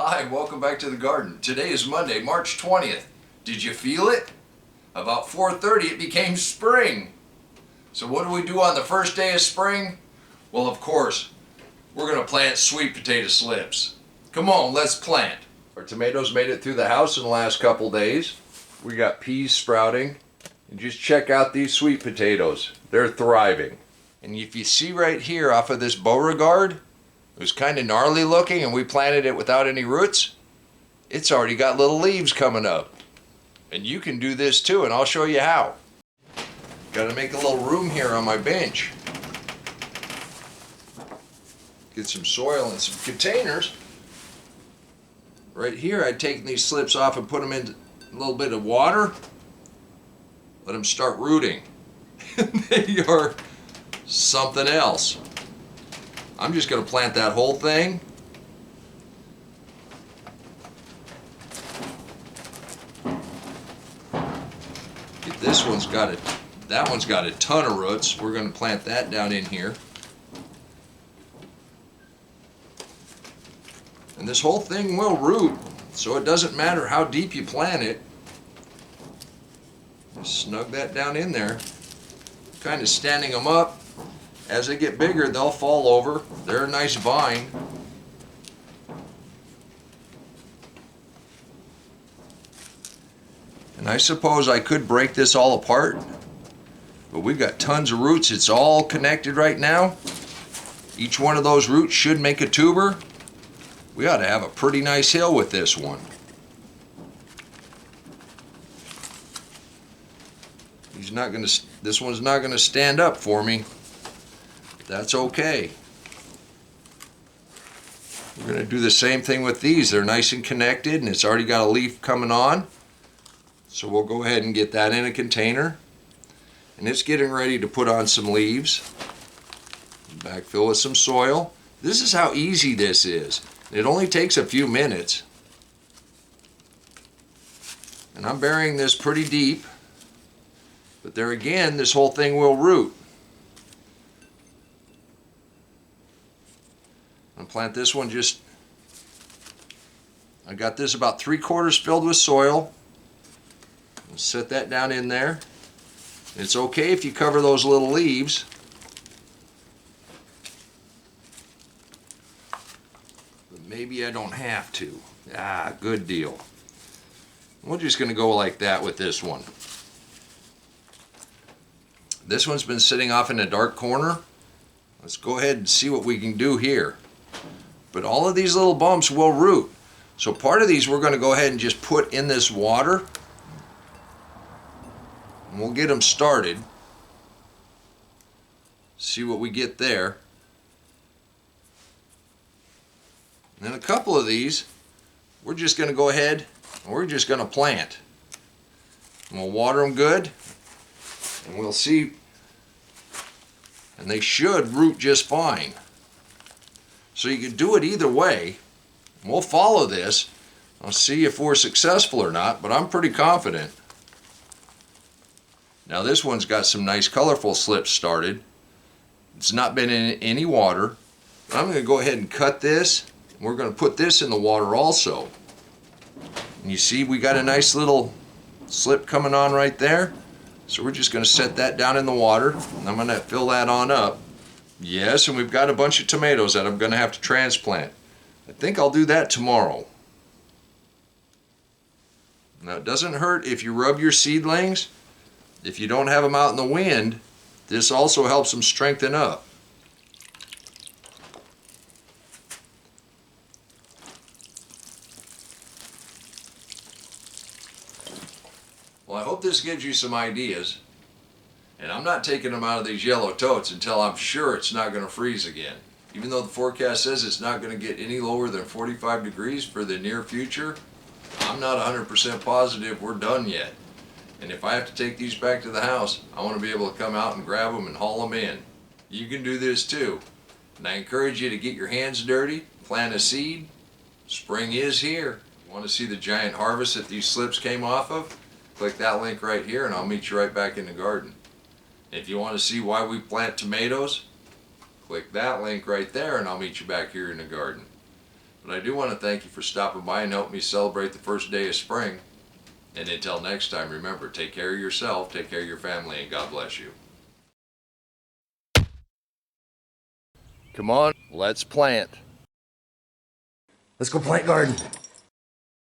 Hi, and welcome back to the garden. Today is Monday, March 20th. Did you feel it? About 4:30 it became spring. So what do we do on the first day of spring? Well, of course, we're going to plant sweet potato slips. Come on, let's plant. Our tomatoes made it through the house in the last couple days. We got peas sprouting. And just check out these sweet potatoes. They're thriving. And if you see right here off of this Beauregard, it was kind of gnarly looking and we planted it without any roots. It's already got little leaves coming up. And you can do this too, and I'll show you how. Got to make a little room here on my bench. Get some soil and some containers. Right here I'd taken these slips off and put them in a little bit of water. Let them start rooting. They are something else. I'm just going to plant that whole thing. This one's got that one's got a ton of roots. We're going to plant that down in here. And this whole thing will root, so it doesn't matter how deep you plant it. Just snug that down in there. Kind of standing them up. As they get bigger, they'll fall over. They're a nice vine. And I suppose I could break this all apart, but we've got tons of roots. It's all connected right now. Each one of those roots should make a tuber. We ought to have a pretty nice hill with this one. This one's not going to stand up for me. That's okay. We're going to do the same thing with these. They're nice and connected and it's already got a leaf coming on. So we'll go ahead and get that in a container. And it's getting ready to put on some leaves. Backfill with some soil. This is how easy this is. It only takes a few minutes. And I'm burying this pretty deep. But there again, this whole thing will root. I'll plant this one I got this about 3/4 filled with soil. I'll set that down in there. It's okay if you cover those little leaves. But maybe I don't have to. Good deal. We're just going to go like that with this one. This one's been sitting off in a dark corner. Let's go ahead and see what we can do here. But all of these little bumps will root. So part of these we're going to go ahead and just put in this water. And we'll get them started. See what we get there. And then a couple of these, we're just going to go ahead and we're just going to plant. And we'll water them good. And we'll see. And they should root just fine. So you can do it either way. We'll follow this. I'll see if we're successful or not, but I'm pretty confident. Now this one's got some nice colorful slips started. It's not been in any water. But I'm going to go ahead and cut this. We're going to put this in the water also. And you see we got a nice little slip coming on right there. So we're just going to set that down in the water. And I'm going to fill that on up. Yes, and we've got a bunch of tomatoes that I'm going to have to transplant. I think I'll do that tomorrow. Now it doesn't hurt if you rub your seedlings. If you don't have them out in the wind, this also helps them strengthen up. Well, I hope this gives you some ideas. And I'm not taking them out of these yellow totes until I'm sure it's not going to freeze again. Even though the forecast says it's not going to get any lower than 45 degrees for the near future, I'm not 100% positive we're done yet. And if I have to take these back to the house, I want to be able to come out and grab them and haul them in. You can do this too. And I encourage you to get your hands dirty, plant a seed. Spring is here. You want to see the giant harvest that these slips came off of? Click that link right here and I'll meet you right back in the garden. If you want to see why we plant tomatoes, click that link right there and I'll meet you back here in the garden. But I do want to thank you for stopping by and helping me celebrate the first day of spring. And until next time, remember, take care of yourself, take care of your family, and God bless you. Come on, let's plant. Let's go plant garden.